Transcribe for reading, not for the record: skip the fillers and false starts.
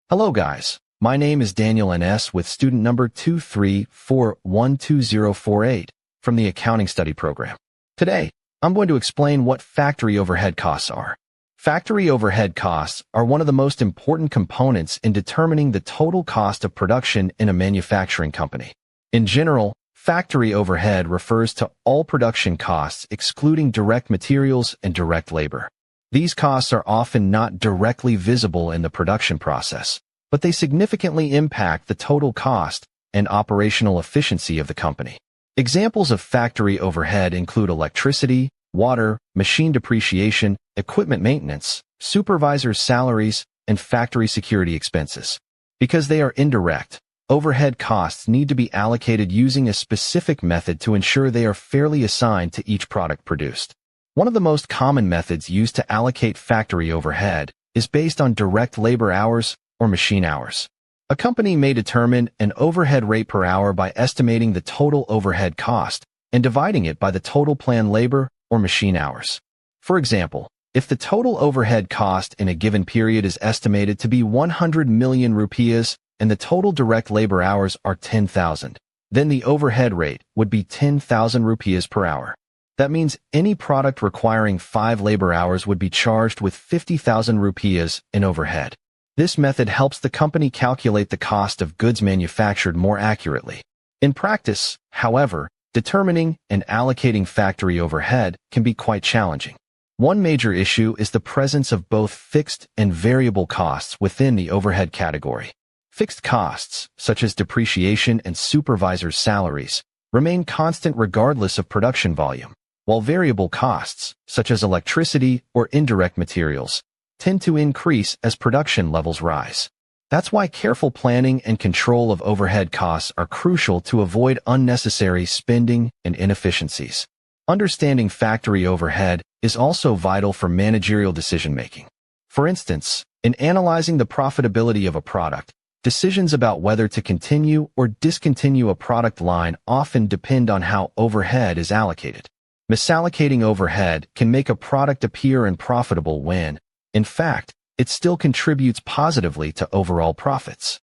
Hello guys, my name is Daniel NS with student number 234122048 from the Accounting Study Program. Today, I'm going to explain what factory overhead costs are. Factory overhead costs are one of the most important components in determining the total cost of production in a manufacturing company. In general, factory overhead refers to all production costs excluding direct materials and direct labor. These costs are often not directly visible in the production process, but they significantly impact the total cost and operational efficiency of the company. Examples of factory overhead include electricity, water, machine depreciation, equipment maintenance, supervisors' salaries, and factory security expenses. Because they are indirect, overhead costs need to be allocated using a specific method to ensure they are fairly assigned to each product produced. One of the most common methods used to allocate factory overhead is based on direct labor hours or machine hours. A company may determine an overhead rate per hour by estimating the total overhead cost and dividing it by the total planned labor or machine hours. For example, if the total overhead cost in a given period is estimated to be 100 million rupees and the total direct labor hours are 10,000, then the overhead rate would be 10,000 rupees per hour. That means any product requiring 5 labor hours would be charged with 50,000 rupees in overhead. This method helps the company calculate the cost of goods manufactured more accurately. In practice, however, determining and allocating factory overhead can be quite challenging. One major issue is the presence of both fixed and variable costs within the overhead category. Fixed costs, such as depreciation and supervisors' salaries, remain constant regardless of production volume, while variable costs, such as electricity or indirect materials, tend to increase as production levels rise. That's why careful planning and control of overhead costs are crucial to avoid unnecessary spending and inefficiencies. Understanding factory overhead is also vital for managerial decision-making. For instance, in analyzing the profitability of a product, decisions about whether to continue or discontinue a product line often depend on how overhead is allocated. Misallocating overhead can make a product appear unprofitable when, in fact, it still contributes positively to overall profits.